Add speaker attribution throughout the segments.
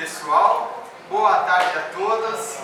Speaker 1: pessoal, boa tarde a todos.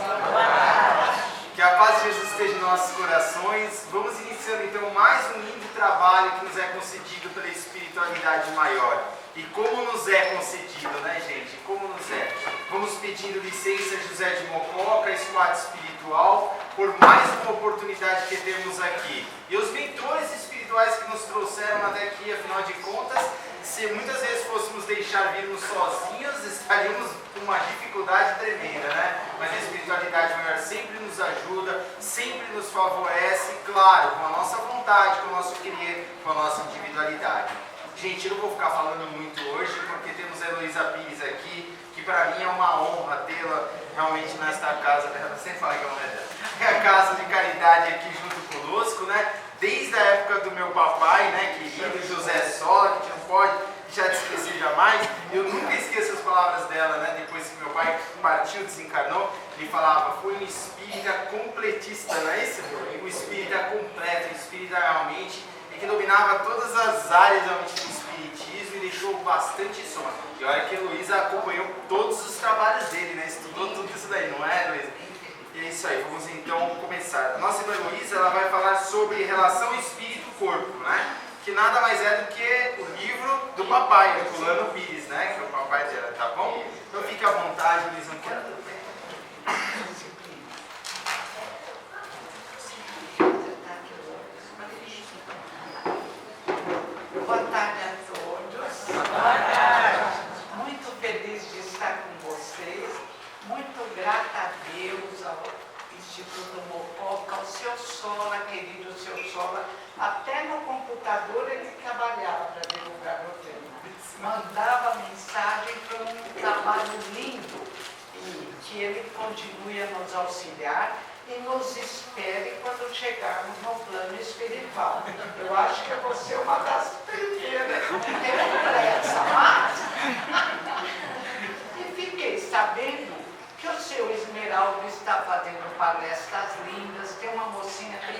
Speaker 1: Que a paz de Jesus esteja em nossos corações. Vamos iniciando então mais um lindo trabalho que nos é concedido pela espiritualidade maior. E como nos é concedido, né, gente? Como nos é? Vamos pedindo licença, José de Mococa, esquadra espiritual, por mais uma oportunidade que temos aqui. E os mentores espirituais que nos trouxeram até aqui, afinal de contas, se muitas vezes fôssemos deixar virmos sozinhos, estaríamos com uma dificuldade tremenda, né? Mas a espiritualidade maior sempre nos ajuda, sempre nos favorece, claro, com a nossa vontade, com o nosso querer, com a nossa individualidade. Gente, eu não vou ficar falando muito hoje, porque temos a Heloísa Pires aqui, que para mim é uma honra tê-la realmente nesta casa, eu sempre falo que é uma dela, é a casa de caridade aqui junto conosco, né? Desde a época do meu papai, né, querido José Sola, que a gente não pode deixar de esquecer jamais. Eu nunca esqueço as palavras dela, né, depois que meu pai partiu, desencarnou, ele falava, foi um espírita completista, não é isso? O espírita completo, o espírita realmente, e que dominava todas as áreas realmente do espiritismo e deixou bastante som. E olha que a Heloísa acompanhou todos os trabalhos dele, né, estudou tudo isso daí, não é, Heloísa? E é isso aí, vamos então começar. A nossa irmã Heloísa, ela vai falar sobre relação espírito-corpo, né? Que nada mais é do que o livro do papai, Herculano Pires, né? Que é o papai dela, tá bom? Então fique à vontade, Luiz, não quero também.
Speaker 2: Boa tarde a todos. Boa tarde. Muito feliz de estar com vocês. Muito grata a Deus, ao Instituto Mococa, ao seu Sola, querido seu Sola. Até no computador ele trabalhava para divulgar o tema. Mandava mensagem para um trabalho lindo e que ele continue a nos auxiliar e nos espere quando chegarmos no plano espiritual. Eu acho que eu vou ser uma das primeiras, não tenho pressa, mas... E fiquei sabendo que o seu Esmeraldo está fazendo palestras lindas, tem uma mocinha que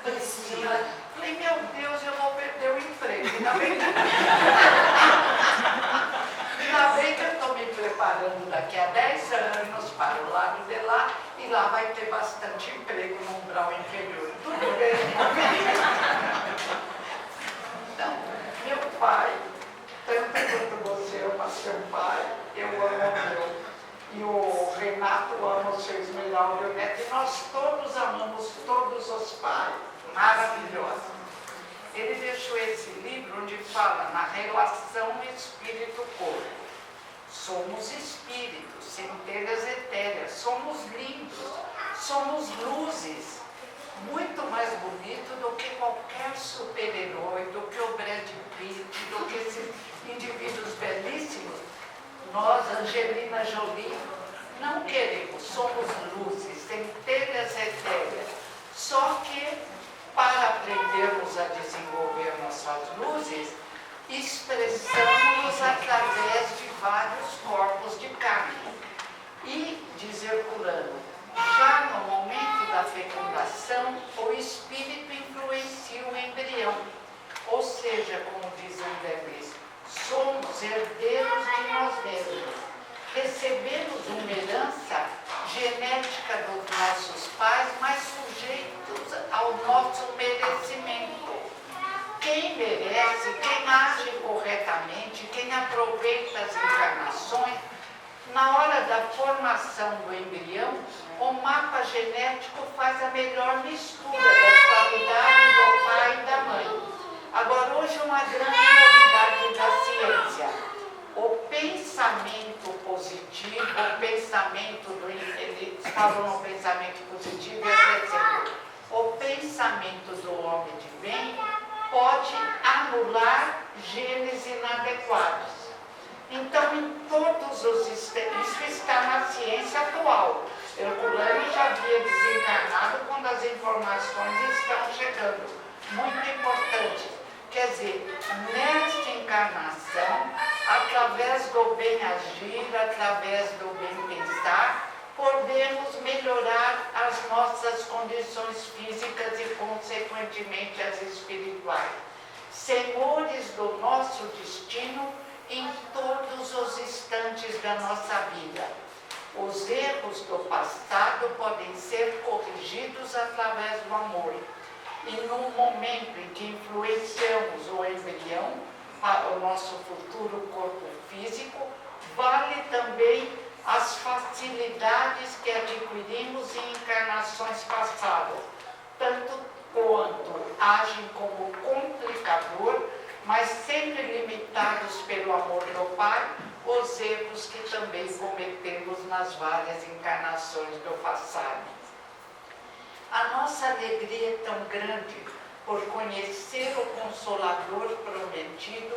Speaker 2: Priscila. Falei, meu Deus, eu vou perder o emprego. Ainda bem que eu estou me preparando daqui a 10 anos para o lado de lá, e lá vai ter bastante emprego no umbral inferior. Tudo bem? Então, meu pai, tanto quanto você ama seu pai, eu amo o meu. E o Renato ama o seu Esmeraldo e o Neto, e nós todos amamos todos os pais. Maravilhoso. Ele deixou esse livro onde fala na relação espírito-corpo. Somos espíritos, centelhas etéreas, somos lindos, somos luzes, muito mais bonito do que qualquer super-herói, do que o Brad Pitt, do que esses indivíduos belíssimos. Nós, Angelina Jolie, não queremos, somos luzes, centelhas etéreas. Só que, para aprendermos a desenvolver nossas luzes, expressamos-nos através de vários corpos de carne. E, diz Herculano, já no momento da fecundação, o espírito influencia o embrião. Ou seja, como diz André Luiz, somos herdeiros de nós mesmos. Recebemos uma herança genética dos nossos pais, mas sujeitos ao nosso merecimento. Quem merece, quem age corretamente, quem aproveita as encarnações, na hora da formação do embrião, o mapa genético faz a melhor mistura das qualidades do pai e da mãe. Agora, hoje uma grande novidade da ciência, o pensamento positivo, o pensamento eles falam no pensamento positivo e acrescentam, o pensamento do homem de bem pode anular genes inadequados. Então, em todos os sistemas, isso está na ciência atual. Herculano já havia desencarnado quando as informações estão chegando. Muito importante. Quer dizer, nesta encarnação, através do bem agir, através do bem pensar, podemos melhorar as nossas condições físicas e, consequentemente, as espirituais. Senhores do nosso destino em todos os instantes da nossa vida. Os erros do passado podem ser corrigidos através do amor. E no momento em que influenciamos o embrião para o nosso futuro corpo físico, vale também as facilidades que adquirimos em encarnações passadas, tanto quanto agem como complicador, mas sempre limitados pelo amor do Pai, os erros que também cometemos nas várias encarnações do passado. A nossa alegria é tão grande por conhecer o Consolador prometido,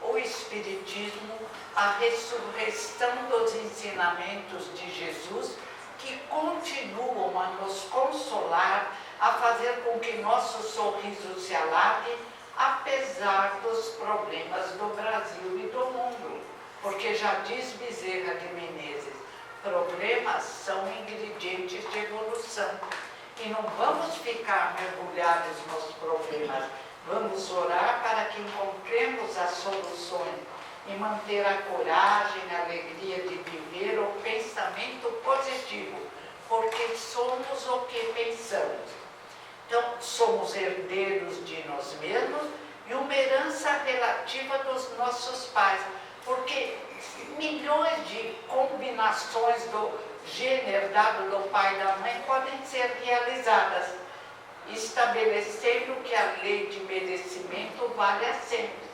Speaker 2: o Espiritismo, a ressurreição dos ensinamentos de Jesus, que continuam a nos consolar, a fazer com que nosso sorriso se alargue, apesar dos problemas do Brasil e do mundo. Porque já diz Bezerra de Menezes, problemas são ingredientes de evolução. E não vamos ficar mergulhados nos problemas, vamos orar para que encontremos as soluções e manter a coragem, a alegria de viver o pensamento positivo, porque somos o que pensamos. Então, somos herdeiros de nós mesmos e uma herança relativa dos nossos pais, porque milhões de combinações do gene herdado do pai e da mãe podem ser realizadas, estabelecendo que a lei de merecimento vale a sempre.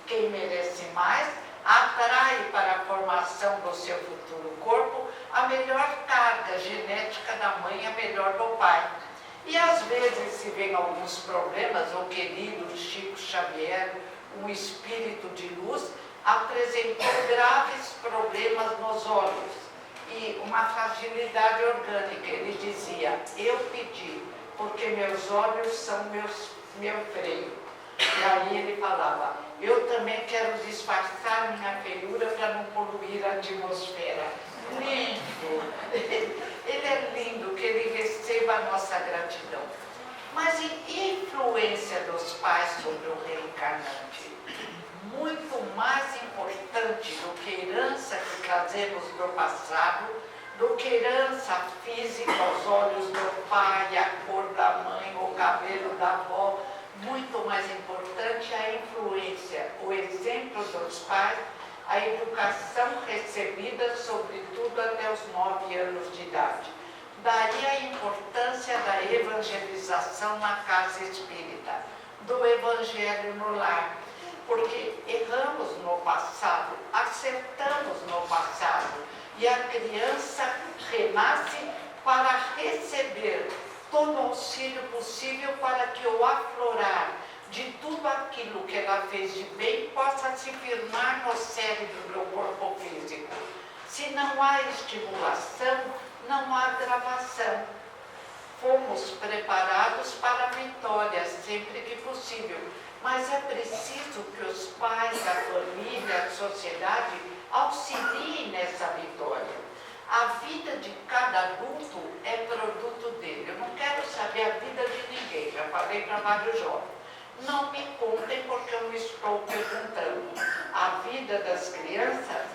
Speaker 2: Quem merece mais atrai para a formação do seu futuro corpo a melhor carga genética da mãe e a melhor do pai. E às vezes se vêem alguns problemas, o querido Chico Xavier, um espírito de luz, apresentou graves problemas nos olhos e uma fragilidade orgânica. Ele dizia, eu pedi, porque meus olhos são meu freio. E aí ele falava, eu também quero disfarçar minha feiura para não poluir a atmosfera. Lindo! Ele é lindo, que ele receba a nossa gratidão. Mas e a influência dos pais sobre o reencarnante? Muito mais importante do que herança que trazemos do passado, do que herança física, os olhos do pai, a cor da mãe, o cabelo da avó, muito mais importante a influência, o exemplo dos pais, a educação recebida, sobretudo até os 9 anos de idade. Daí a importância da evangelização na casa espírita, do evangelho no lar. Porque erramos no passado, acertamos no passado, e a criança renasce para receber todo o auxílio possível para que o aflorar de tudo aquilo que ela fez de bem possa se firmar no cérebro do corpo físico. Se não há estimulação, não há gravação. Fomos preparados para a vitória sempre que possível. Mas é preciso que os pais, a família, a sociedade auxiliem nessa vitória. A vida de cada adulto é produto dele. Eu não quero saber a vida de ninguém, já falei para vários jovens. Não me contem porque eu não estou perguntando. A vida das crianças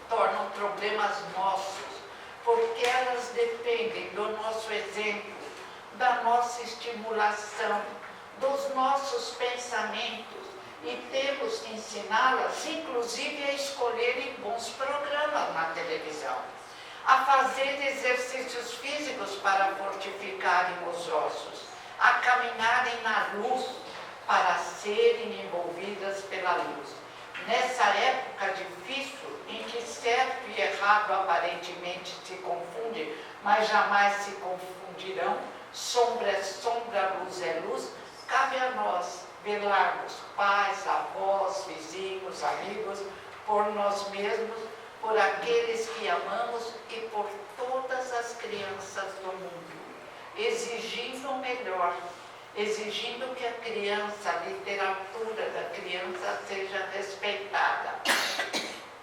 Speaker 2: tornam problemas nossos, porque elas dependem do nosso exemplo, da nossa estimulação, dos nossos pensamentos, e temos que ensiná-las, inclusive, a escolherem bons programas na televisão, a fazer exercícios físicos para fortificarem os ossos, a caminharem na luz para serem envolvidas pela luz. Nessa época difícil, em que certo e errado aparentemente se confundem, mas jamais se confundirão, sombra é sombra, luz é luz, cabe a nós velarmos, pais, avós, vizinhos, amigos, por nós mesmos, por aqueles que amamos e por todas as crianças do mundo, exigindo o melhor, exigindo que a criança, a literatura da criança seja respeitada.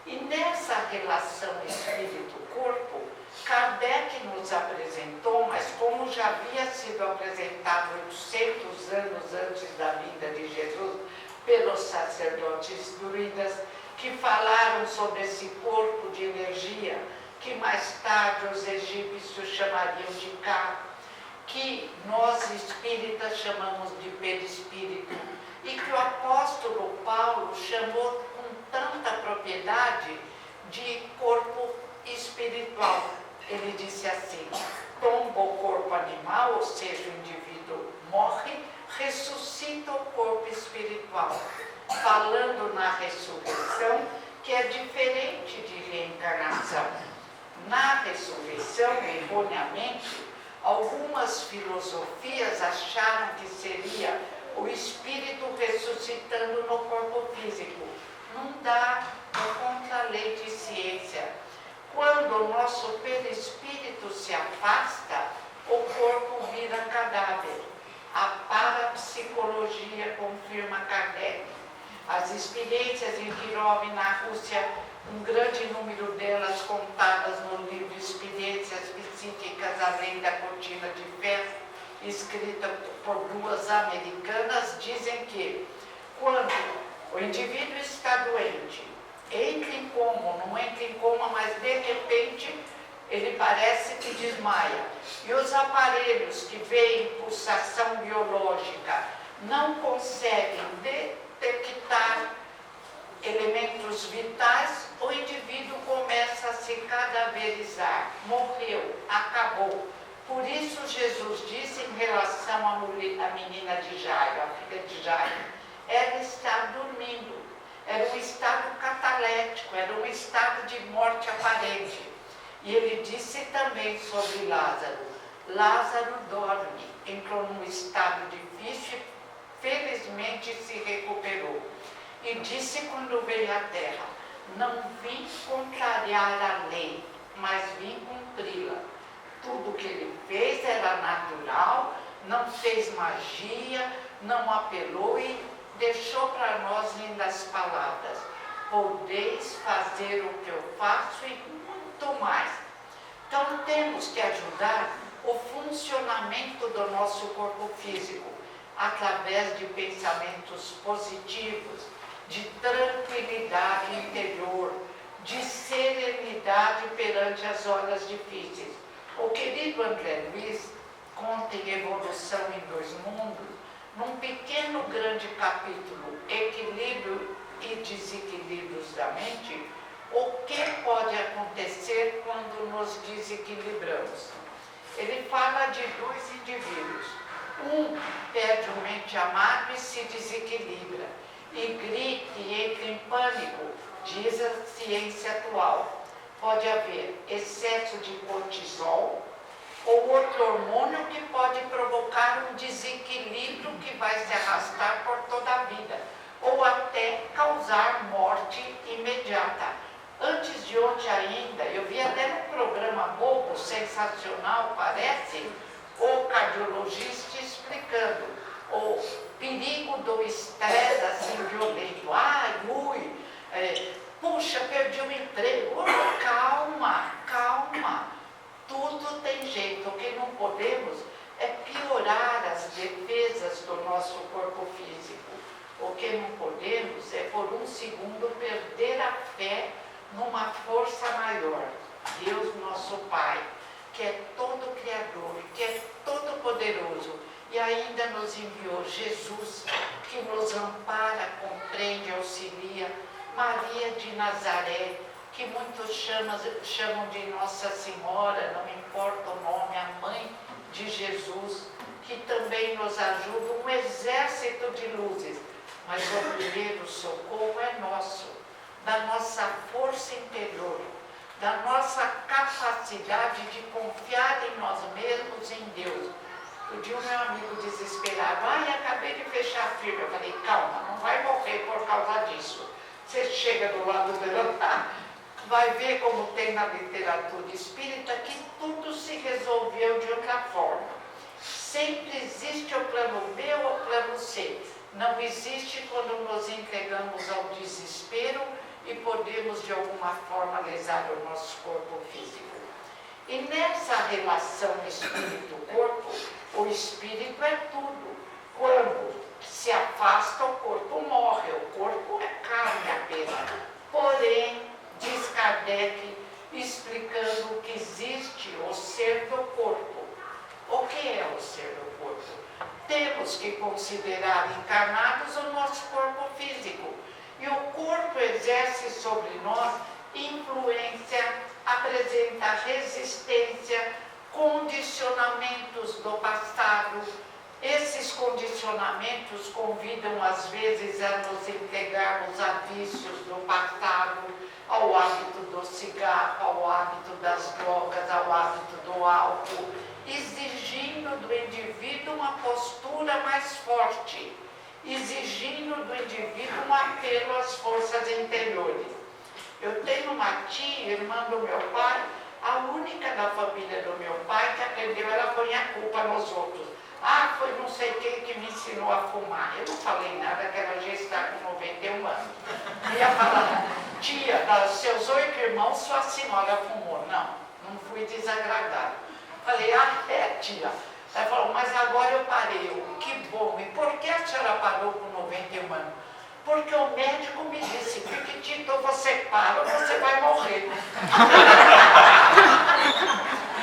Speaker 2: E nessa relação espírito-corpo, Kardec nos apresentou, mas como já havia sido apresentado 800 anos antes da vinda de Jesus, pelo inúmeros sacerdotes druidas que falaram sobre esse corpo de energia, que mais tarde os egípcios chamariam de Ka, que nós espíritas chamamos de perispírito, e que o apóstolo Paulo chamou com tanta propriedade de corpo espiritual. Ele disse assim: tomba o corpo animal, ou seja, o indivíduo morre, ressuscita o corpo espiritual, falando na ressurreição, que é diferente de reencarnação. Na ressurreição, erroneamente, algumas filosofias acharam que seria o espírito ressuscitando no corpo físico. Não dá, é contra a lei de ciência. Quando o nosso perispírito se afasta, o corpo vira cadáver. A parapsicologia confirma Kardec. As experiências em Kirov, na Rússia, um grande número delas contadas no livro Experiências Psíquicas Além da Cortina de Ferro, escrita por duas americanas, dizem que quando o indivíduo está doente, entra em coma, não entra em coma, mas de repente ele parece que desmaia. E os aparelhos que veem pulsação biológica não conseguem detectar elementos vitais, o indivíduo começa a se cadaverizar. Morreu, acabou. Por isso Jesus disse em relação à menina de Jairo, a filha de Jairo, ela está dormindo. Era um estado catalético, era um estado de morte aparente. E ele disse também sobre Lázaro: Lázaro dorme, entrou num estado difícil, felizmente se recuperou. E disse quando veio à terra: não vim contrariar a lei, mas vim cumpri-la. Tudo que ele fez era natural, não fez magia, não apelou e deixou para nós lindas palavras: podeis fazer o que eu faço e muito mais. Então temos que ajudar o funcionamento do nosso corpo físico através de pensamentos positivos, de tranquilidade interior, de serenidade perante as horas difíceis. O querido André Luiz conta em Evolução em Dois Mundos, num pequeno grande capítulo, Equilíbrio e Desequilíbrios da Mente, o que pode acontecer quando nos desequilibramos. Ele fala de dois indivíduos. Um perde um ente amado e se desequilibra, e grita e entra em pânico, diz a ciência atual. Pode haver excesso de cortisol ou outro hormônio que pode provocar um desequilíbrio que vai se arrastar por toda a vida, ou até causar morte imediata. Antes de ontem ainda, eu vi até num programa bobo, sensacional, parece, o cardiologista explicando o perigo do estresse assim violento. Ai, puxa, perdi o emprego. Calma, calma. Tudo tem jeito. O que não podemos é piorar as defesas do nosso corpo físico. O que não podemos é, por um segundo, perder a fé numa força maior. Deus, nosso Pai, que é todo Criador, que é todo poderoso, e ainda nos enviou Jesus, que nos ampara, compreende, auxilia, Maria de Nazaré, que muitos chamam de Nossa Senhora, não importa o nome, a Mãe de Jesus, que também nos ajuda, um exército de luzes. Mas o primeiro socorro é nosso, da nossa força interior, da nossa capacidade de confiar em nós mesmos, em Deus. Um dia o meu amigo desesperado: acabei de fechar a firma. Eu falei: calma, não vai morrer por causa disso. Você chega do lado dele, vai ver como tem na literatura espírita que tudo se resolveu de outra forma. Sempre existe o plano B ou o plano C. Não existe quando nos entregamos ao desespero e podemos de alguma forma lesar o nosso corpo físico. E nessa relação espírito-corpo, o espírito é tudo. Quando se afasta, o corpo morre, o que considerar encarnados o nosso corpo físico. E o corpo exerce sobre nós influência, apresenta resistência, condicionamentos do passado. Esses condicionamentos convidam às vezes a nos entregarmos a vícios do passado, ao hábito do cigarro, ao hábito das drogas, ao hábito do álcool, exigindo do indivíduo uma postura mais forte, exigindo do indivíduo um apelo às forças interiores. Eu tenho uma tia, irmã do meu pai, a única da família do meu pai que aprendeu, ela põe a culpa nos outros. Ah, foi não sei quem que me ensinou a fumar. Eu não falei nada, que ela já está com 91 anos. Eu ia falar, tia, dos seus 8 irmãos, sua senhora fumou. Não fui desagradada. Falei, é, tia. Ela falou, mas agora eu parei. Eu, que bom. E por que a senhora parou com 91 anos? Porque o médico me disse, Piquitito, você para ou você vai morrer.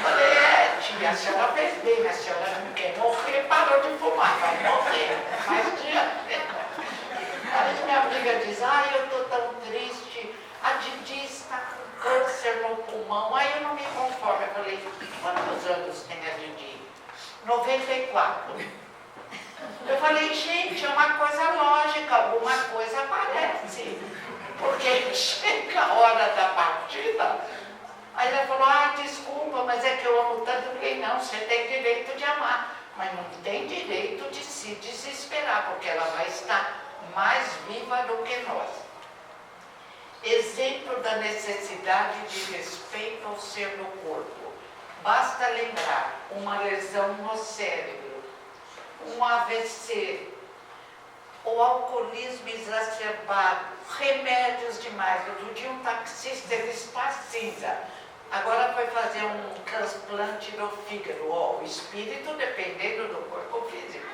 Speaker 2: Falei, tia, a senhora fez bem, a senhora não quer morrer, parou de fumar, vai morrer. Mas, tia, aí minha amiga diz, eu estou tão triste, a Didi está com câncer no pulmão, aí eu não me conformo. Eu falei, quantos anos tem a Didi? 94. Eu falei, gente, é uma coisa lógica, alguma coisa aparece. Porque chega a hora da partida. Aí ela falou, desculpa, mas é que eu amo tanto. Eu falei, não, você tem direito de amar, mas não tem direito de se desesperar, porque ela vai estar mais viva do que nós. Exemplo da necessidade de respeito ao ser do corpo. Basta lembrar uma lesão no cérebro, um AVC, o alcoolismo exacerbado, remédios demais. Outro dia um taxista, ele está cinza. Agora foi fazer um transplante do fígado. O espírito, dependendo do corpo físico,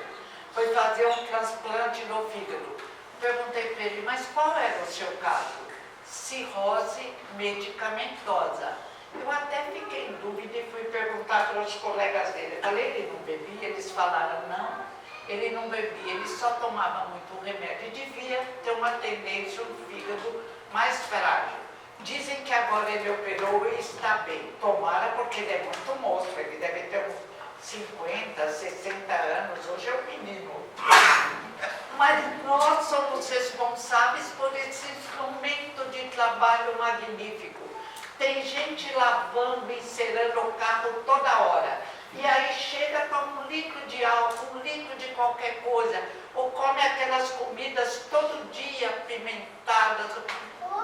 Speaker 2: foi fazer um transplante do fígado. Perguntei para ele, mas qual era o seu caso? Cirrose medicamentosa. Eu até fiquei em dúvida e fui perguntar para os colegas dele. Eu falei, ele não bebia? Eles falaram, não, ele não bebia, ele só tomava muito remédio e devia ter uma tendência, um fígado mais frágil. Dizem que agora ele operou e está bem. Tomara, porque ele é muito monstro, ele deve ter uns 50, 60 anos, hoje é um menino. Mas nós somos responsáveis por esse instrumento de trabalho magnífico. Tem gente lavando, encerando o carro toda hora. E aí chega, toma 1 litro de álcool, 1 litro de qualquer coisa, ou come aquelas comidas todo dia apimentadas.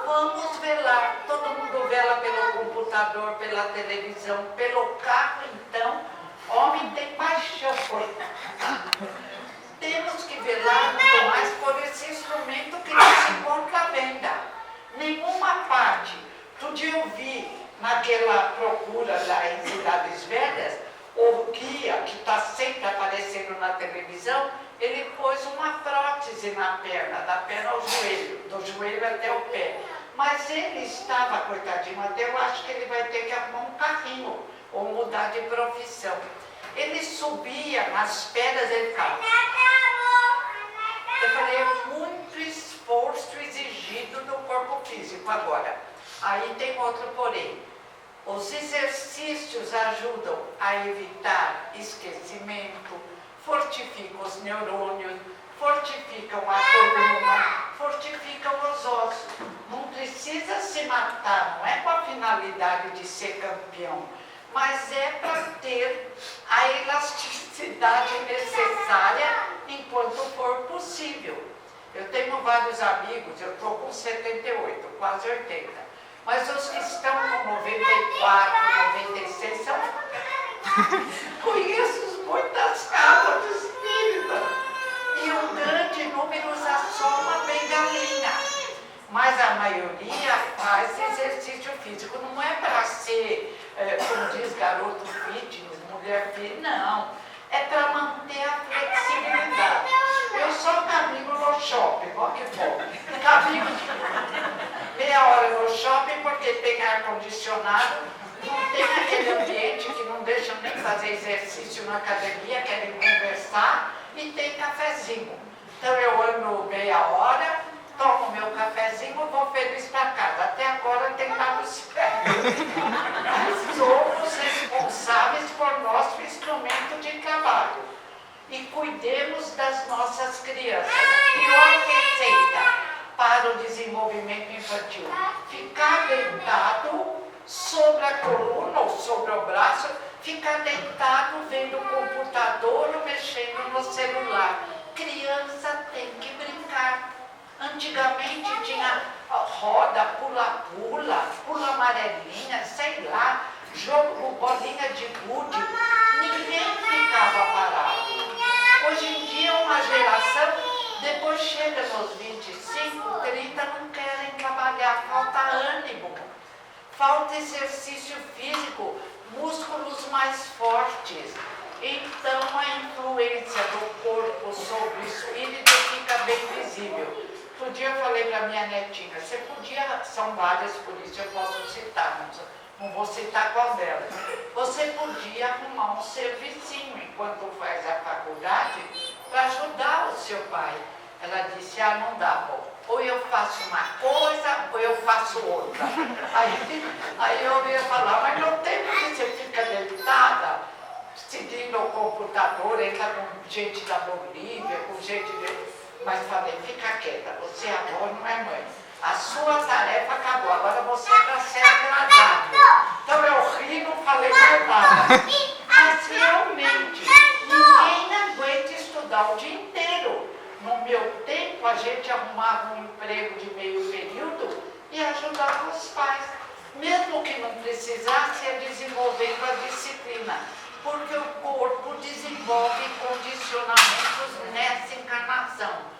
Speaker 2: Vamos velar. Todo mundo vela pelo computador, pela televisão, pelo carro, então. Homem tem paixão por Temos que velar muito mais por esse instrumento que não se encontra à venda. Nenhuma parte. Outro dia eu vi naquela procura lá em Cidades Velhas, o guia que está sempre aparecendo na televisão, ele pôs uma prótese na perna, da perna ao joelho, do joelho até o pé. Mas ele estava, coitadinho, até eu acho que ele vai ter que arrumar um carrinho ou mudar de profissão. Ele subia nas pedras, ele ficava. Eu falei, é muito esforço exigido no corpo físico. Agora, aí tem outro porém. Os exercícios ajudam a evitar esquecimento, fortificam os neurônios, fortificam a coluna, fortificam os ossos. Não precisa se matar, não é com a finalidade de ser campeão, mas é para ter a elasticidade necessária enquanto for possível. Eu tenho vários amigos, eu estou com 78, quase 80. Mas os que estão com 94, 96 são... Conheço muitas casas de espírita. E um grande número usa só uma bengalinha. Mas a maioria faz exercício físico. Não é para ser, como diz, garoto fitness, mulher fitness. Não. É para manter a flexibilidade. Eu só caminho no shopping. Olha que bom. Caminho meia hora no shopping porque tem ar-condicionado, não tem aquele ambiente que não deixa nem fazer exercício na academia, querem conversar. e tem cafezinho. Então eu ando meia hora, tomo meu cafezinho e vou feliz para casa. Até agora tem dado certo. Nós somos responsáveis por nosso instrumento de trabalho. E cuidemos das nossas crianças. Pior receita para o desenvolvimento infantil: ficar deitado sobre a coluna ou sobre o braço, ficar deitado vendo o computador ou mexendo no celular. Criança tem que brincar. Antigamente tinha roda, pula-pula, pula amarelinha, sei lá, jogo, bolinha de gude. Ninguém ficava parado. Hoje em dia uma geração, depois chega nos 25, 30, não querem trabalhar, falta ânimo, falta exercício físico, músculos mais fortes. Então a influência do corpo sobre o espírito fica bem visível. Outro dia eu falei para minha netinha, você podia, são várias, por isso eu posso citar, não vou citar qual delas. Você podia arrumar um servicinho enquanto faz a faculdade para ajudar o seu pai. Ela disse, não dá, bom, ou eu faço uma coisa ou eu faço outra. Aí eu ia falar, mas não tem porque você fica deitada, seguindo o computador, entra com gente da Bolívia, com gente de... Mas falei, fica quieta, você é avó, não é mãe. A sua tarefa acabou, agora você é para ser agradável. Então eu ri, não falei mais nada. Mas realmente, ninguém aguenta estudar o dia inteiro. No meu tempo, a gente arrumava um emprego de meio período e ajudava os pais. Mesmo que não precisasse, ia desenvolvendo a disciplina. Porque o corpo desenvolve condicionamentos nessa encarnação.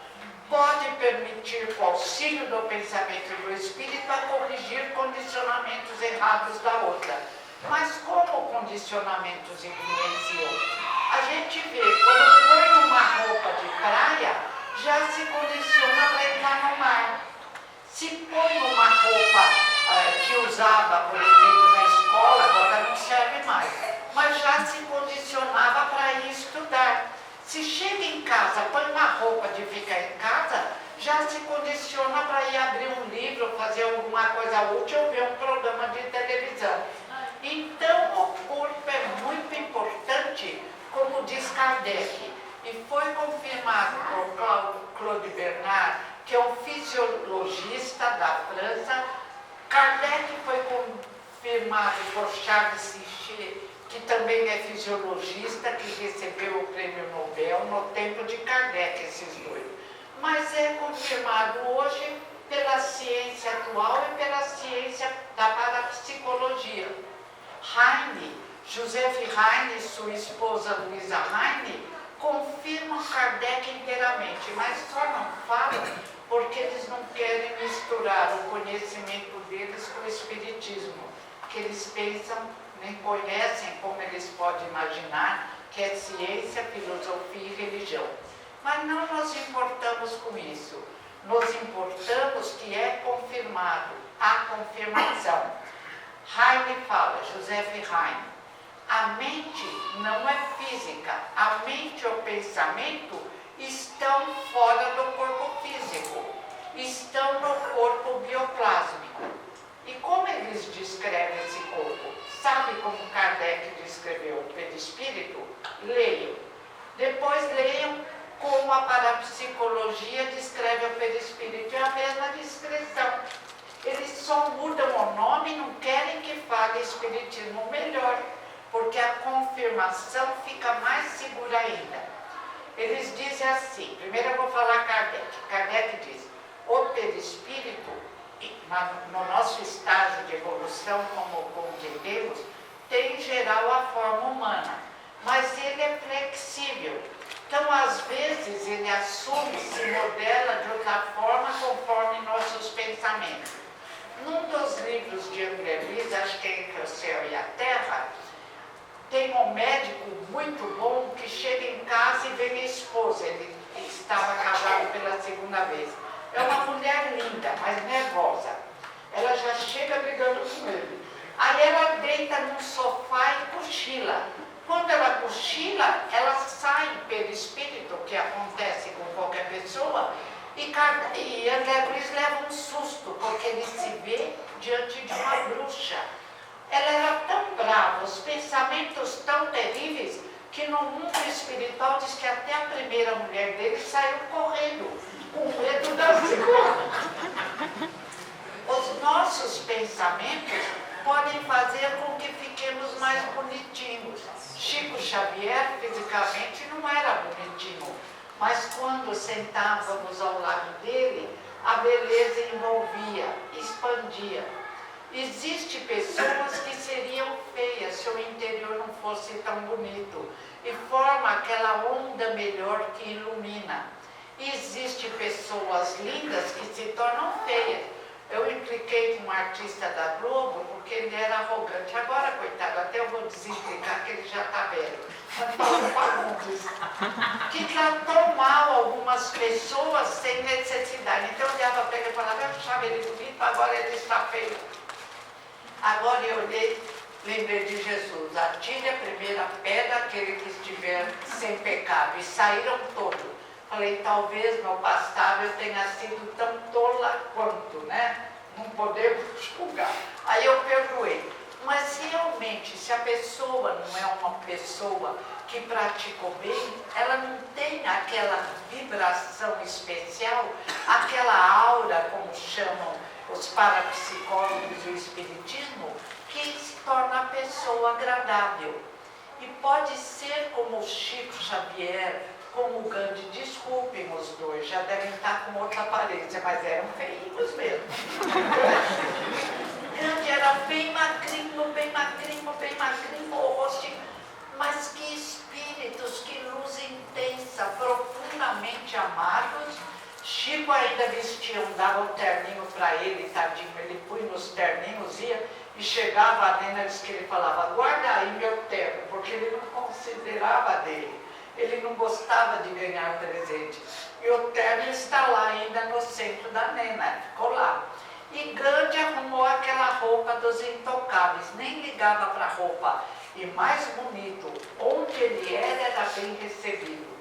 Speaker 2: Pode permitir, com o auxílio do pensamento e do espírito, a corrigir condicionamentos errados da outra. Mas como condicionamentos influenciam? A gente vê, quando põe uma roupa de praia, já se condiciona para entrar no mar. Se põe uma roupa que usava, por exemplo, na escola, agora não serve mais, mas já se condicionava para ir estudar. Se chega em casa, põe uma roupa de ficar em casa, já se condiciona para ir abrir um livro, fazer alguma coisa útil ou ver um programa de televisão. Então, o corpo é muito importante, como diz Kardec, e foi confirmado por Claude Bernard, que é um fisiologista da França. Kardec foi confirmado por Charles Siché, que também é fisiologista, que recebeu o prêmio Nobel no tempo de Kardec, esses dois. Mas é confirmado hoje pela ciência atual e pela ciência da parapsicologia. Heine, Joseph Heine e sua esposa Luisa Heine confirmam Kardec inteiramente, mas só não falam porque eles não querem misturar o conhecimento deles com o espiritismo, que eles pensam, nem conhecem, como eles podem imaginar, que é ciência, filosofia e religião. Mas não nos importamos com isso. Nos importamos que é confirmado, a confirmação. Heine fala, Joseph Heine, a mente não é física, a mente e o pensamento estão fora do corpo físico, estão no corpo bioplásmico. E como eles descrevem esse corpo? Sabe como Kardec descreveu o perispírito? Leiam. Depois leiam como a parapsicologia descreve o perispírito. É a mesma descrição. Eles só mudam o nome e não querem que fale espiritismo melhor, porque a confirmação fica mais segura ainda. Eles dizem assim, primeiro eu vou falar Kardec. Kardec diz, o perispírito, no nosso estágio de evolução, como entendemos, tem em geral a forma humana, mas ele é flexível. Então, às vezes, ele assume, se modela de outra forma conforme nossos pensamentos. Num dos livros de André Luiz, acho que é Entre o Céu e a Terra, tem um médico muito bom que chega em casa e vê a esposa. Ele estava casado pela segunda vez. É uma mulher linda, mas nervosa. Ela já chega brigando com ele. Aí ela deita num sofá e cochila. Quando ela cochila, ela sai pelo espírito, que acontece com qualquer pessoa, e André Luiz leva um susto, porque ele se vê diante de uma bruxa. Ela era tão brava, os pensamentos tão terríveis, que no mundo espiritual diz que até a primeira mulher dele saiu correndo, com medo da segunda. Os nossos pensamentos podem fazer com que fiquemos mais bonitinhos. Chico Xavier, fisicamente, não era bonitinho, mas quando sentávamos ao lado dele, a beleza envolvia, expandia. Existem pessoas que seriam feias se o interior não fosse tão bonito e forma aquela onda melhor que ilumina. Existem pessoas lindas que se tornam feias. Eu impliquei com um artista da Globo porque ele era arrogante. Agora, coitado, até eu vou desimplicar que ele já está velho. Antônio Fagundes, que tratou mal algumas pessoas sem necessidade. Então eu olhava para ele e falava, eu achava ele bonito, agora ele está feio. Agora eu lembrei de Jesus, atire a primeira pedra aquele que estiver sem pecado, e saíram todos. Falei, talvez no passado eu tenha sido tão tola quanto, né? Não podemos julgar. Aí eu perdoei. Mas realmente, se a pessoa não é uma pessoa que praticou bem, ela não tem aquela vibração especial, aquela aura, como chamam os parapsicólogos e o espiritismo, que se torna a pessoa agradável. E pode ser como o Chico Xavier, como o Gandhi, desculpem os dois, já devem estar com outra aparência, mas eram feios mesmo. Gandhi era bem magrinho, o rostinho, mas que espíritos, que luz intensa, profundamente amados. Chico ainda vestia, dava um terninho para ele, tadinho, ele punha nos terninhos, ia, e chegava a Nena, disse que ele falava, guarda aí meu terno, porque ele não considerava dele, ele não gostava de ganhar presente. E o terno está lá ainda no centro da Nena, ficou lá. E Gandhi arrumou aquela roupa dos intocáveis, nem ligava para a roupa, e mais bonito, onde ele era bem recebido.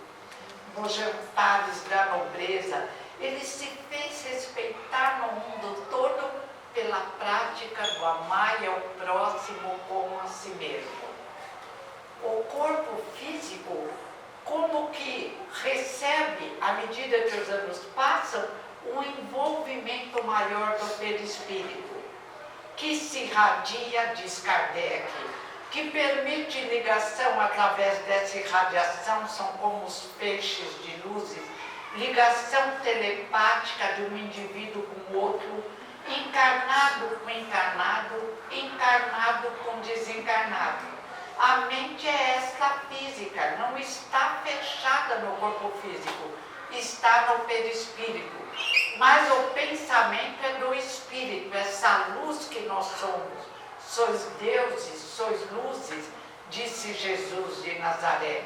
Speaker 2: Nos jantares da nobreza, ele se fez respeitar no mundo todo pela prática do amar ao próximo como a si mesmo. O corpo físico, como que recebe, à medida que os anos passam, um envolvimento maior do perispírito, que se irradia, diz Kardec, que permite ligação através dessa irradiação, são como os feixes de luzes, ligação telepática de um indivíduo com o outro, encarnado com encarnado, encarnado com desencarnado. A mente é esta física, não está fechada no corpo físico, está no perispírito. Mas o pensamento é do espírito, essa luz que nós somos. Sois deuses, sois luzes, disse Jesus de Nazaré.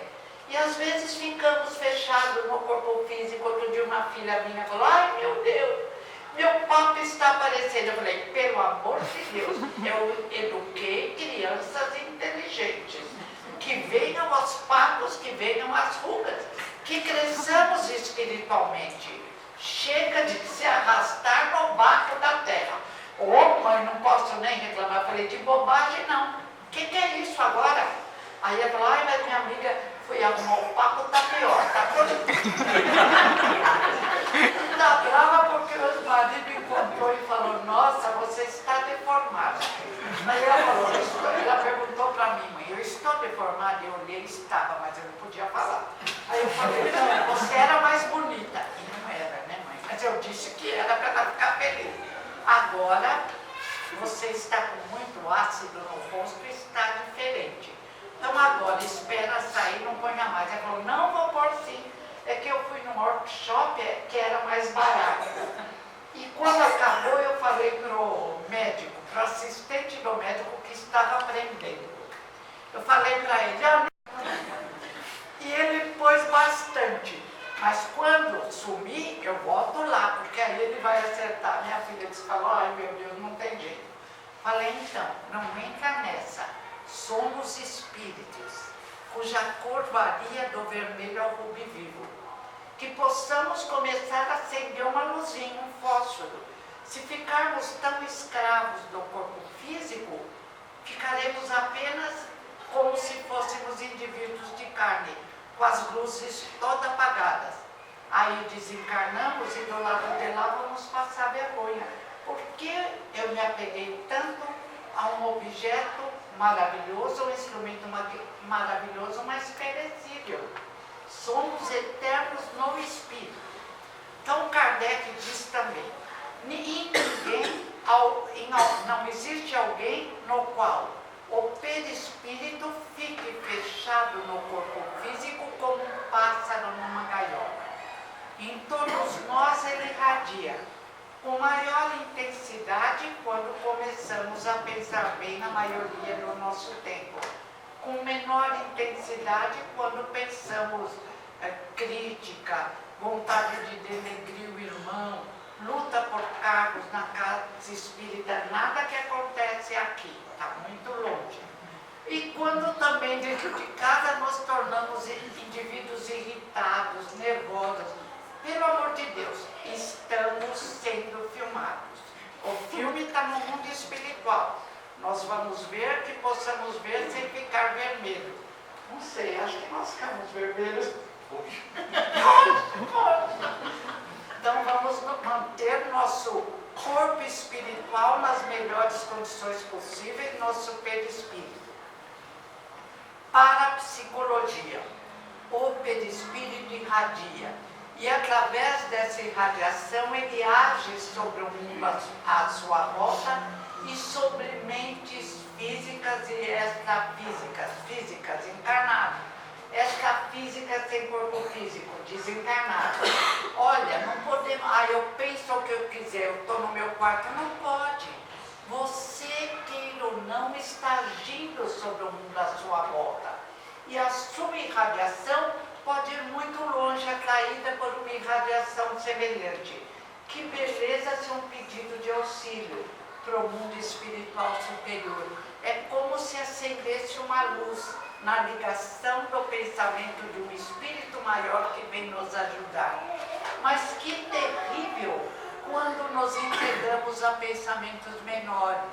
Speaker 2: E às vezes ficamos fechados no corpo físico. Outro dia uma filha minha falou, ai meu Deus, meu papo está aparecendo. Eu falei, pelo amor de Deus, eu eduquei crianças inteligentes. Que venham os papos, que venham as rugas, que cresçamos espiritualmente. Chega de se arrastar no barco da terra. Ô mãe, não posso nem reclamar. Eu falei, de bobagem não. O que é isso agora? Aí ela falou, ai, mas minha amiga foi arrumar o papo, tá pior, tá todo. Tá brava porque o marido encontrou e falou, nossa, você está deformada. Aí ela falou, ela perguntou para mim, mãe, eu estou deformada? Eu olhei, estava, mas eu não podia falar. Aí eu falei, não, você era mais bonita. E não era, né, mãe? Mas eu disse que era para ela ficar feliz. Agora, você está com muito ácido no rosto e está diferente. Então agora, espera sair, não ponha mais. Ela falou, não vou pôr sim. É que eu fui num workshop que era mais barato. E quando acabou, eu falei para o médico, para o assistente do médico que estava aprendendo. Eu falei para ele, e ele pôs bastante. Mas quando sumir, eu volto lá, porque aí ele vai acertar. Minha filha disse, falou, ai meu Deus, não tem jeito. Falei, então, não entra nessa. Somos espíritos. cuja cor varia do vermelho ao rubi vivo. Que possamos começar a acender uma luzinha, um fósforo. Se ficarmos tão escravos do corpo físico, ficaremos apenas como se fôssemos indivíduos de carne, com as luzes todas apagadas. Aí desencarnamos e do lado de lá vamos passar vergonha. Por que eu me apeguei tanto a um objeto maravilhoso, um instrumento maravilhoso, mas perecível? Somos eternos no espírito. Então Kardec diz também, não existe alguém no qual o perispírito fique fechado no corpo físico como um pássaro numa gaiola. Em todos nós ele irradia, com maior intensidade quando começamos a pensar bem na maioria do nosso tempo, com menor intensidade quando pensamos crítica, vontade de denegrir o irmão, luta por cargos na casa espírita, nada que acontece aqui, está muito longe. E quando também dentro de casa nos tornamos indivíduos irritados, nervosos, pelo amor de Deus, estamos sendo filmados. O filme está no mundo espiritual. Nós vamos ver que possamos ver sem ficar vermelho. Não sei, acho que nós ficamos vermelhos. Então vamos manter nosso corpo espiritual nas melhores condições possíveis, nosso perispírito. Para a psicologia, o perispírito irradia. E através dessa irradiação ele age sobre o mundo à sua volta e sobre mentes físicas e extrafísicas, encarnadas. Extrafísica sem corpo físico, desencarnado. Olha, não podemos, eu penso o que eu quiser, eu estou no meu quarto, não pode. Você, queira ou não, está agindo sobre o mundo à sua volta. E a sua irradiação pode ir muito longe, atraída por uma irradiação semelhante. Que beleza ser um pedido de auxílio para o mundo espiritual superior. É como se acendesse uma luz na ligação do pensamento de um espírito maior que vem nos ajudar. Mas que terrível quando nos entregamos a pensamentos menores,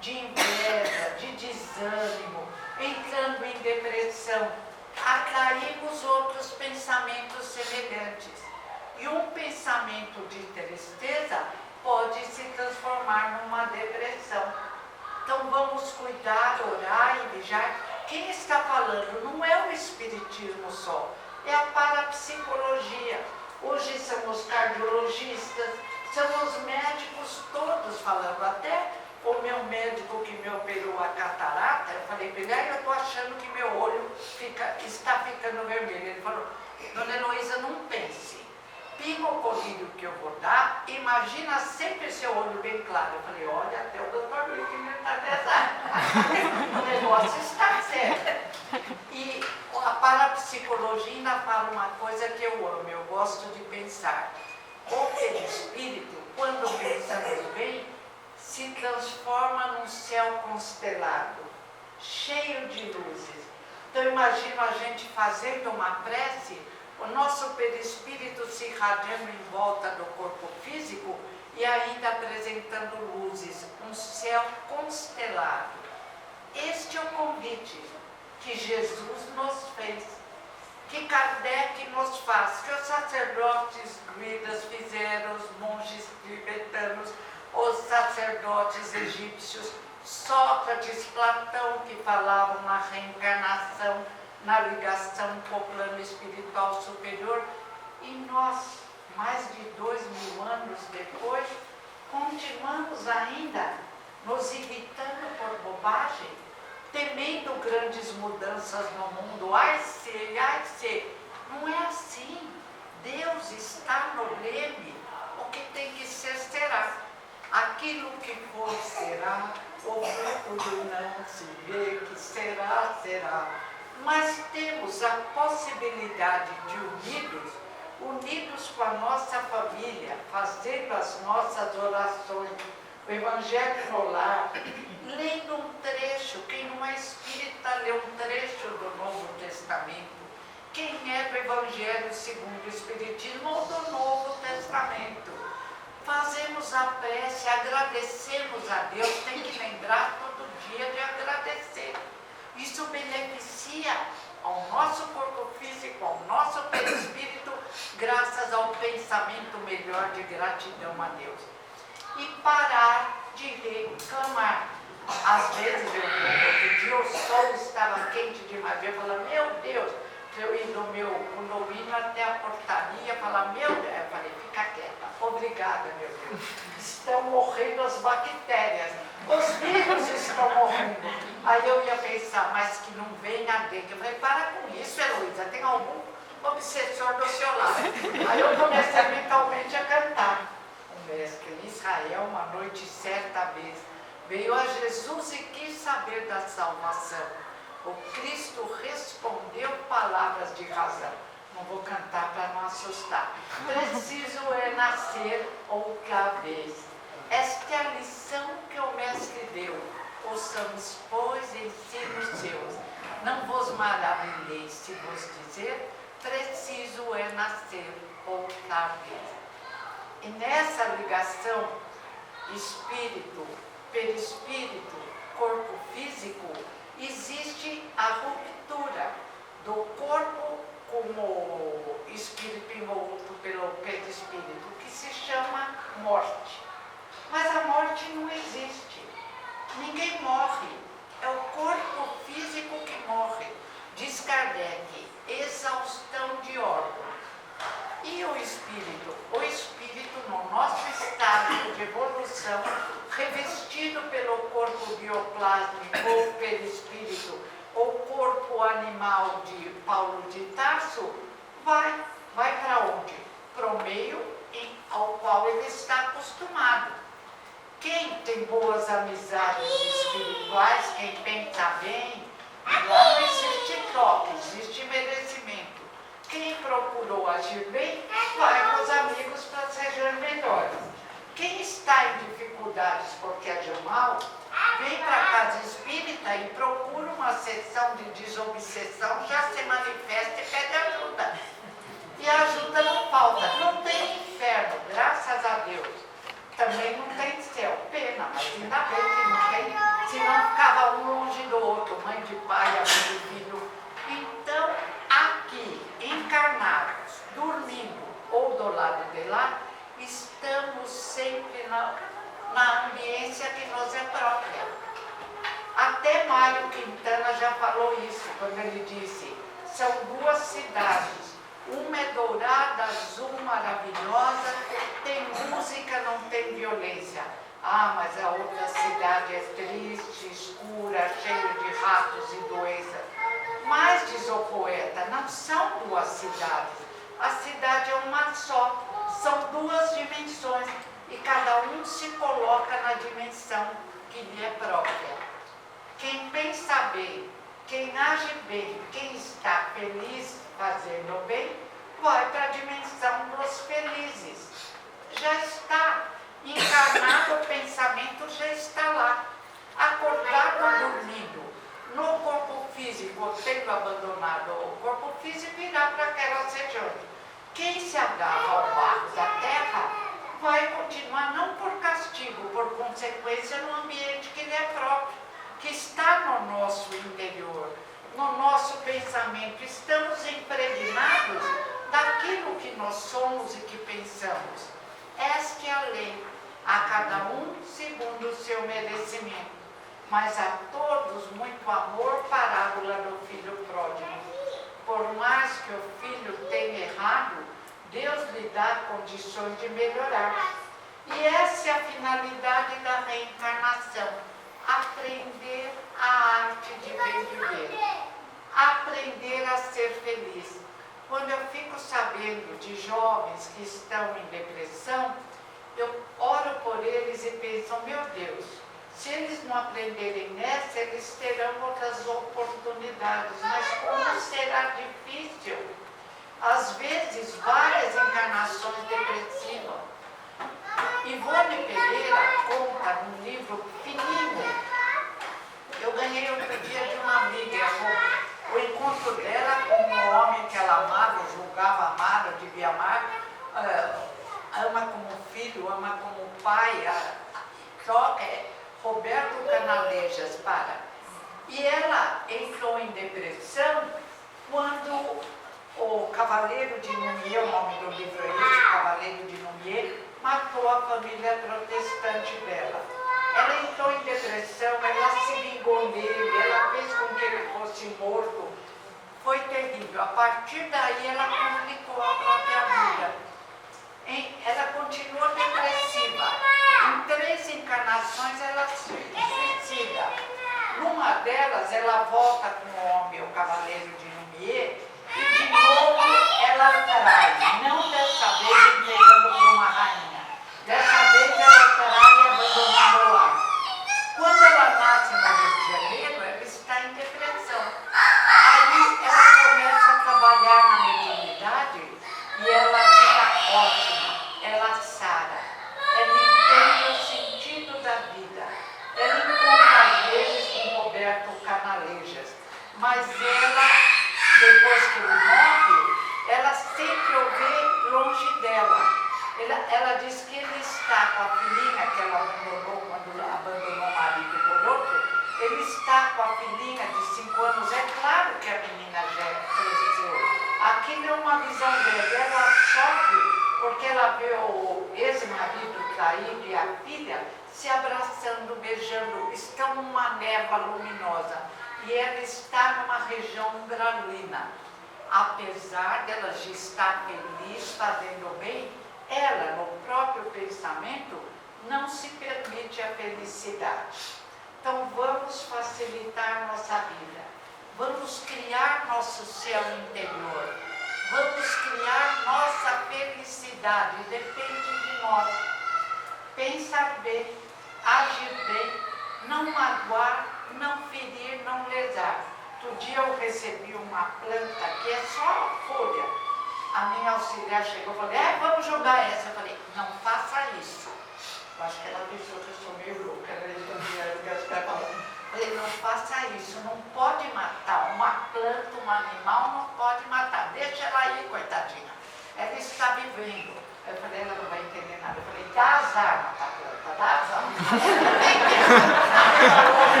Speaker 2: de inveja, de desânimo, entrando em depressão. Atraímos outros pensamentos semelhantes. E um pensamento de tristeza pode se transformar numa depressão. Então vamos cuidar, orar e vigiar. Quem está falando não é o espiritismo só, é a parapsicologia. Hoje são os cardiologistas, são os médicos todos falando. Até o meu médico que me operou a catarata, eu falei para ele, eu estou achando que meu olho está ficando vermelho. Ele falou, dona Heloísa, não pense. Pinga o colírio que eu vou dar, imagina sempre seu olho bem claro. Eu falei, olha, até o doutor Wigner está pesado. O negócio está certo. E a parapsicologia ainda fala uma coisa que eu amo, eu gosto de pensar. O perispírito, quando pensamos bem, se transforma num céu constelado, cheio de luzes. Então imagino a gente fazendo uma prece, o nosso perispírito se irradiando em volta do corpo físico e ainda apresentando luzes, um céu constelado. Este é o convite que Jesus nos fez, que Kardec nos faz, que os sacerdotes druidas fizeram, os monges tibetanos, os sacerdotes egípcios, Sócrates, Platão, que falavam na reencarnação, na ligação com o plano espiritual superior, e nós, mais de 2000 anos depois, continuamos ainda nos irritando por bobagem, temendo grandes mudanças no mundo. Ai se, não é assim. Deus está no leme, o que tem que ser será. Aquilo que for será, o futuro não se vê, que será, será. Mas temos a possibilidade de unidos com a nossa família, fazendo as nossas orações, o Evangelho no Lar, lendo um trecho. Quem não é espírita lê um trecho do Novo Testamento. Quem é do Evangelho segundo o Espiritismo ou do Novo Testamento. Fazemos a prece, agradecemos a Deus, tem que lembrar todo dia de agradecer. Isso beneficia ao nosso corpo físico, ao nosso perispírito, graças ao pensamento melhor de gratidão a Deus. E parar de reclamar. Às vezes, outro dia o sol estava quente demais, eu falava, meu Deus, eu ia do meu condomínio até a portaria, falar, meu Deus, eu falei, fica quieta, obrigada, meu Deus. Estão morrendo as bactérias, os vírus estão morrendo. Aí eu ia pensar, mas que não venha dengue. Eu falei, para com isso, Heloísa, tem algum obsessor do seu lado. Aí eu comecei mentalmente a cantar. Um mestre em Israel, uma noite certa vez, veio a Jesus e quis saber da salvação. O Cristo respondeu palavras de razão. Não vou cantar para não assustar. Preciso é nascer outra vez. Esta é a lição que o Mestre deu. Ouçamos, pois, ensinos seus. Não vos maravilheis se vos dizer, preciso é nascer outra vez. E nessa ligação, espírito, perispírito, corpo físico, existe a ruptura do corpo como espírito envolto pelo perispírito, que se chama morte. Mas a morte não existe. Ninguém morre. É o corpo físico que morre. Diz Kardec, exaustão de órgão. E o espírito? O espírito, no nosso estado de evolução, revestido pelo corpo bioplásmico ou perispírito, ou corpo animal de Paulo de Tarso, vai para onde? Para o meio ao qual ele está acostumado. Quem tem boas amizades espirituais, quem pensa bem, lá não existe troca, existe merecimento. Quem procurou agir bem, vai com os amigos para ser melhores. Quem está em dificuldades porque agiu mal, vem para a casa espírita e procura uma sessão de desobsessão, já se manifesta e pede ajuda. E a ajuda não falta. Não tem inferno, graças a Deus. Também não tem céu. Pena, mas ainda bem que não tem. Senão ficava um longe do outro, mãe de pai, amigo de filho. Então, aqui, encarnados, dormindo ou do lado de lá, estamos sempre na ambiência que nos é própria. Até Mário Quintana já falou isso, quando ele disse, são duas cidades, uma é dourada, azul, maravilhosa, tem música, não tem violência. Ah, mas a outra cidade é triste, escura, cheia de ratos e doenças. Mas, diz o poeta, não são duas cidades, a cidade é uma só. São duas dimensões e cada um se coloca na dimensão que lhe é própria. Quem pensa bem, quem age bem, quem está feliz fazendo bem, vai para a dimensão dos felizes. Já está encarnado, o pensamento já está lá. Acordado ou dormindo, no corpo físico, tendo abandonado o corpo físico, irá para aquelas regiões. Quem se agarra ao barro da terra vai continuar, não por castigo, por consequência, no ambiente que lhe é próprio, que está no nosso interior, no nosso pensamento. Estamos impregnados daquilo que nós somos e que pensamos. Esta é a lei, a cada um segundo o seu merecimento, mas a todos muito amor, parábola do filho pródigo. Por mais que o filho tenha errado, Deus lhe dá condições de melhorar. E essa é a finalidade da reencarnação. Aprender a arte de bem viver. Aprender a ser feliz. Quando eu fico sabendo de jovens que estão em depressão, eu oro por eles e penso, meu Deus, se eles não aprenderem nessa, eles terão outras oportunidades. Mas como será difícil? Às vezes, várias encarnações depressivas. Ivone Pereira conta César um livro fininho. Eu ganhei outro dia de uma amiga. O encontro dela com um homem que ela amava, julgava amar, ou devia amar, ama como filho, ama como pai, Roberto Canalejas, E ela entrou em depressão quando o Cavaleiro de Noumier, o nome do livro é esse, o Cavaleiro de Noumier, matou a família protestante dela. Ela entrou em depressão, ela se vingou nele, ela fez com que ele fosse morto. Foi terrível. A partir daí ela complicou a própria vida. Ela continuou depressiva. Em 3 encarnações ela se suicida. Numa delas ela volta com o homem, o Cavaleiro de Noumier, e de novo ela trai. Não dessa vez entregando por uma rainha. Dessa vez ela trai e abandonando o lar. Quando ela nasce no Rio de Janeiro, ela está em depressão. Aí ela começa a trabalhar na mediunidade e ela fica ótima, ela sara, ela entende o sentido da vida. Ela encontra às vezes com Roberto Canalejas, mas ela, depois que ele morre, ela sempre o vê longe dela. Ela diz que ele está com a filhinha que ela abandonou quando abandonou o marido por outro. Ele está com a filhinha de 5 anos. É claro que a menina já cresceu. Aquilo é uma visão dela. Ela sofre porque ela vê o ex-marido traído e a filha se abraçando, beijando. Estão numa névoa luminosa. E ela está numa região umbralina. Apesar dela já estar feliz, fazendo bem, ela, no próprio pensamento, não se permite a felicidade. Então, vamos facilitar nossa vida. Vamos criar nosso céu interior. Vamos criar nossa felicidade. Depende de nós. Pensar bem, agir bem, não magoar, não ferir, não lesar. Outro dia eu recebi uma planta que é só folha. A minha auxiliar chegou e falou, vamos jogar essa. Eu falei, não faça isso. Eu acho que ela pensou que eu sou meio louca, né? Eu falei, não faça isso, não pode matar uma planta, um animal, não pode matar. Deixa ela aí, coitadinha. Ela está vivendo. Eu falei, ela não vai entender nada. Eu falei, dá azar matar a planta, dá azar.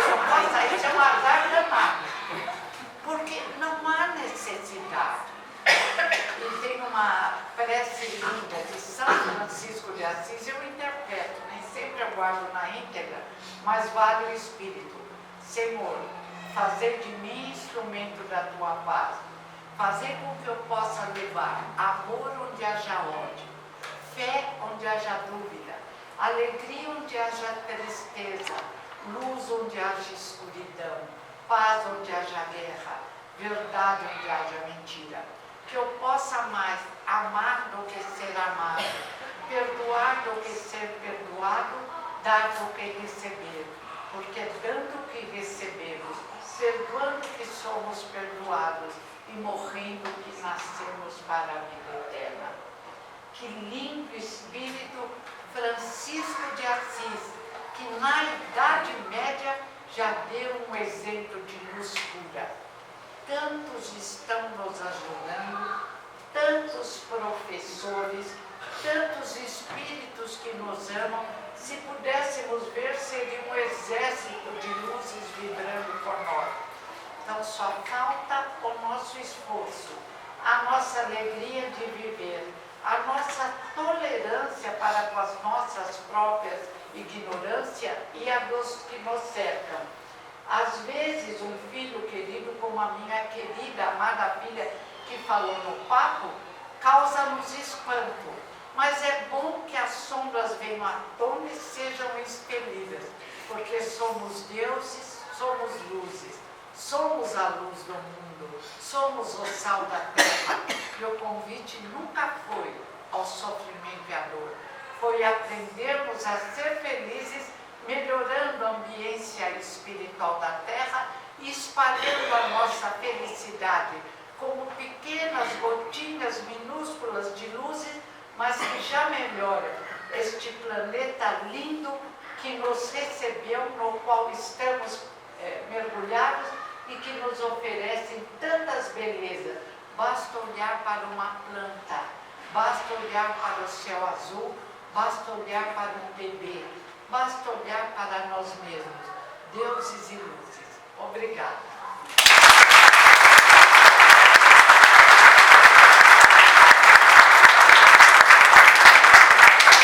Speaker 2: Não faça isso, é um azar danado. Porque não há necessidade. E tem uma prece linda de São Francisco de Assis, eu interpreto, nem sempre eu guardo na íntegra, mas vale o espírito. Senhor, fazer de mim instrumento da tua paz, fazer com que eu possa levar amor onde haja ódio, fé onde haja dúvida, alegria onde haja tristeza, luz onde haja escuridão, paz onde haja guerra, verdade onde haja mentira. Que eu possa mais amar do que ser amado, perdoar do que ser perdoado, dar do que receber. Porque dando que recebemos, perdoando que somos perdoados e morrendo que nascemos para a vida eterna. Que lindo espírito Francisco de Assis, que na Idade Média já deu um exemplo de luz pura. Tantos estão nos ajudando, tantos professores, tantos espíritos que nos amam. Se pudéssemos ver, seria um exército de luzes vibrando por nós. Então só falta o nosso esforço, a nossa alegria de viver, a nossa tolerância para com as nossas próprias ignorâncias e a dos que nos cercam. Às vezes, um filho querido, como a minha querida, amada filha, que falou no papo, causa-nos espanto. Mas é bom que as sombras venham à tona e sejam expelidas, porque somos deuses, somos luzes, somos a luz do mundo, somos o sal da terra. E o convite nunca foi ao sofrimento e à dor, foi aprendermos a ser felizes, melhorando a ambiência espiritual da terra e espalhando a nossa felicidade como pequenas gotinhas minúsculas de luzes, mas que já melhoram este planeta lindo que nos recebeu, no qual estamos mergulhados e que nos oferecem tantas belezas. Basta olhar para uma planta, basta olhar para o céu azul, basta olhar para um bebê, basta olhar para nós mesmos. Deuses e luzes. Obrigada.